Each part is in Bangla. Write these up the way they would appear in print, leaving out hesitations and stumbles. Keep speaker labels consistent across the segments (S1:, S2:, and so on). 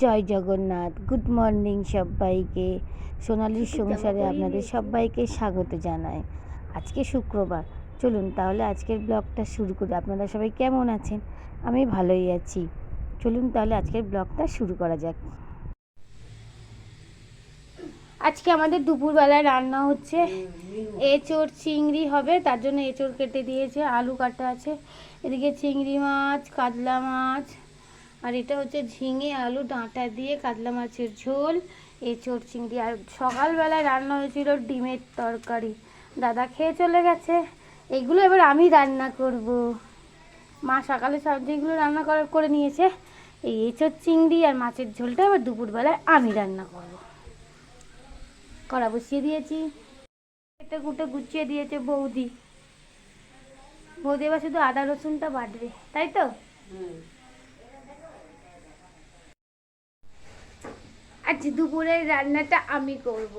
S1: জয় জগন্নাথ। গুড মর্নিং সবাইকে। সোনালির সংসারে আপনাদের সবাইকে স্বাগত জানাই। আজকে শুক্রবার। চলুন তাহলে আজকের ব্লগটা শুরু করি। আপনারা সবাই কেমন আছেন? আমি ভালোই আছি। চলুন তাহলে আজকের ব্লগটা শুরু করা যাক। আজকে আমাদের দুপুরবেলায় রান্না হচ্ছে এঁচোড় চিংড়ি হবে, তার জন্য এঁচোড় কেটে দিয়েছে, আলু কাটা আছে, এদিকে চিংড়ি মাছ, কাতলা মাছ, আর এটা হচ্ছে ঝিঙে আলু ডাঁটা দিয়ে কাতলা মাছের ঝোল, এঁচোড় চিংড়ি। আর সকালবেলায় রান্না হয়েছিল ডিমের তরকারি, দাদা খেয়ে চলে গেছে। এগুলো এবার আমি রান্না করব। মা সকালে সবজিগুলো রান্না করে নিয়েছে। এই এঁচোড় চিংড়ি আর মাছের ঝোলটা এবার দুপুরবেলায় আমি রান্না করব। কড়া বসিয়ে দিয়েছি, এটা কুটে গুছিয়ে দিয়েছে বৌদি। বৌদি এবার শুধু আদা রসুনটা বাটবে, তাই তো? আজ দুপুরের রান্নাটা আমি করব।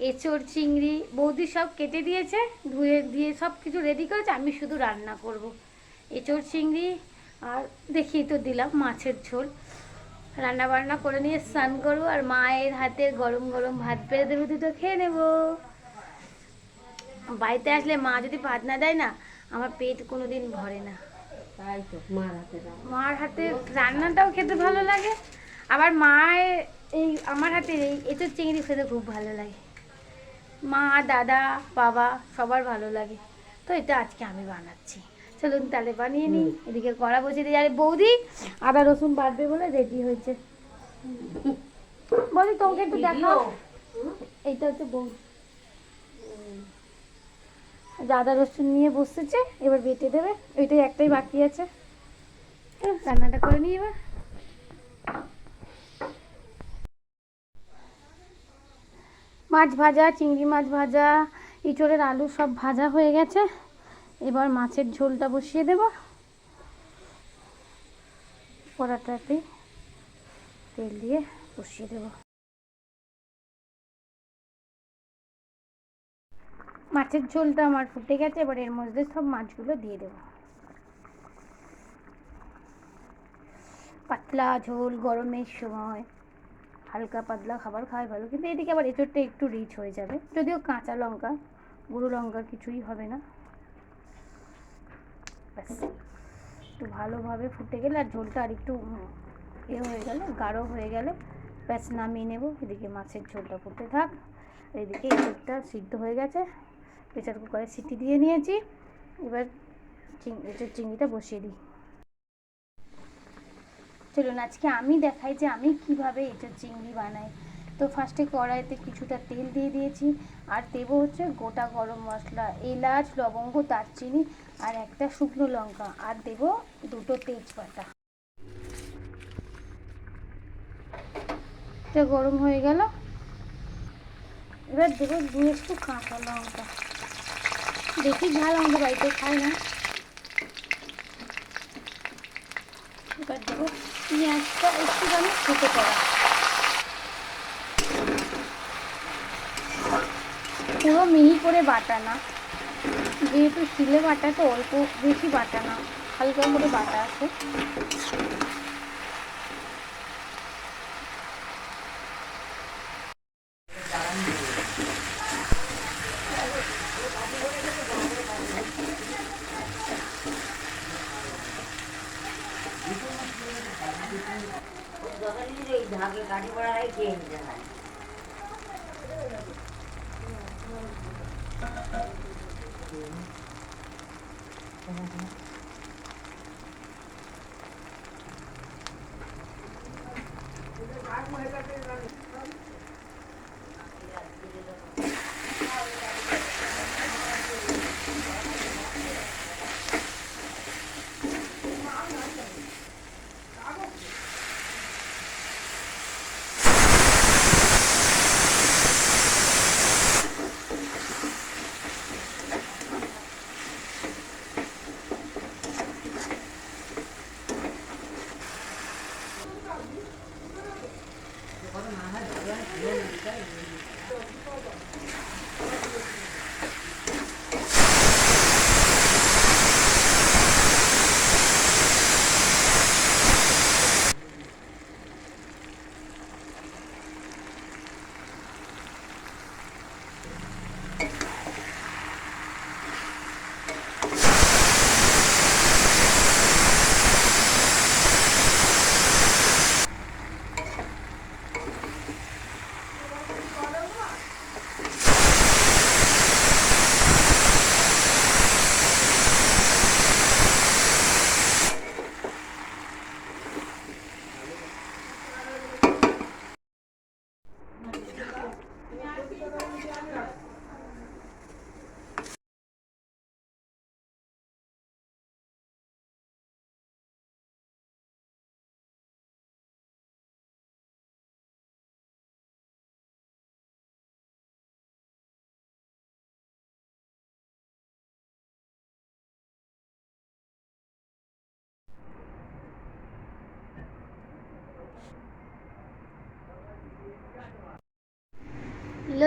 S1: এঁচোড় চিংড়ি বৌদি সব কেটে দিয়েছে, ধুয়ে দিয়ে সব কিছু রেডি করেছে, আমি শুধু রান্না করব। এঁচোড় চিংড়ি আর দেখিয়ে তো দিলাম মাছের ঝোল। রান্না বান্না করে নিয়ে স্নান করবো, আর মায়ের হাতের গরম গরম ভাত পেরে দেবে, দুটো খেয়ে নেবো। বাড়িতে আসলে মা যদি ভাত না দেয় না, আমার পেট কোনোদিন ভরে না। তাই তো মার হাতে রান্নাটাও খেতে ভালো লাগে, আবার মায়ের এই আমার হাতের এই এঁচোড় চিংড়ি খেতে খুব ভালো লাগে। মা, দাদা, বাবা সবার ভালো লাগে। তো এটা আজকে আমি বানাচ্ছি। চলুন তাহলে বানিয়ে নিই। এদিকে কড়া বসিয়ে দিয়ে যাবে বৌদি, আদা রসুন বাটবে বলে রেডি হয়েছে। বৌদি তোমাকে একটু দেখাও, এইটা হচ্ছে বৌদি। আদা রসুন নিয়ে বসেছে, এবার বেটে দেবে। ওইটাই একটাই বাকি আছে, রান্নাটা করে নিই এবার। মাছ ভাজা, চিংড়ি মাছ ভাজা, ইঁচড়ের আলু সব ভাজা হয়ে গেছে। এবার মাছের ঝোলটা বসিয়ে দেব। কড়াটাতে তেল দিয়ে বসিয়ে দেব। মাছের ঝোলটা আমার ফুটে গেছে, এবার এর মধ্যে সব মাছগুলো দিয়ে দেব। পাতলা ঝোল গরমের সময় হালকা পাতলা খাবার খাওয়াই ভালো, কিন্তু এদিকে আবার এঁচোড়টা একটু রিচ হয়ে যাবে, যদিও কাঁচা লঙ্কা, গুঁড়ো লঙ্কার কিছুই হবে না। ব্যাস একটু ভালোভাবে ফুটে গেলে আর ঝোলটা আর একটু হয়ে গেলে, গাঢ় হয়ে গেলে ব্যাস নামিয়ে নেব। এদিকে মাছের ঝোলটা ফুটে থাক, এদিকে এঁচোড়টা সিদ্ধ হয়ে গেছে, প্রেসার কুকারে সিটি দিয়ে নিয়েছি। এবার এঁচোড় চিংড়িটা বসিয়ে দিই। চলুন আজকে আমি দেখাই যে আমি কিভাবে এঁচোড় চিংড়ি বানাই। তো ফার্স্টে কড়াইতে কিছুটা তেল দিয়ে দিয়েছি, আর দেবো হচ্ছে গোটা গরম মশলা, এলাচ, লবঙ্গ, দারচিনি আর একটা শুকনো লঙ্কা, আর দেবো দুটো তেজপাতা। এটা গরম হয়ে গেল, এবার দেবো দু একটু কাঁচা লঙ্কা। বেশি ঝাল আমাদের বাড়িতে খায় না। এবার দেবো পেঁয়াজটা একটুখানি ফুটে পড়া, পুরো মিহি করে বাটা না, যেহেতু শিলে বাটা তো অল্প বেশি বাটা না, হালকা করে বাটা আছে। গাড়ি পড়া হয় খেয়ে নিতে হয়।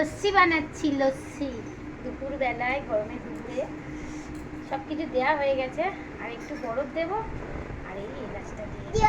S1: লস্যি বানাচ্ছি, লস্যি। দুপুর বেলায়, গরমে দুপুরে সব কিছু দেওয়া হয়ে গেছে, আর একটু বরফ দেবো, আর এই এলাচটা দিয়ে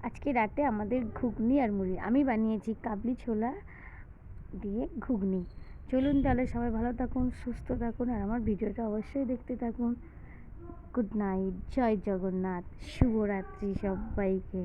S1: আজকে রাতে আমাদের ঘুগনি আর মুড়ি। আমি বানিয়েছি কাবলি ছোলা দিয়ে ঘুগনি। চলুন তাহলে সবাই ভালো থাকুন, সুস্থ থাকুন, আর আমার ভিডিওটা অবশ্যই দেখতে থাকুন। গুড নাইট, জয় জগন্নাথ, শুভরাত্রি সবাইকে।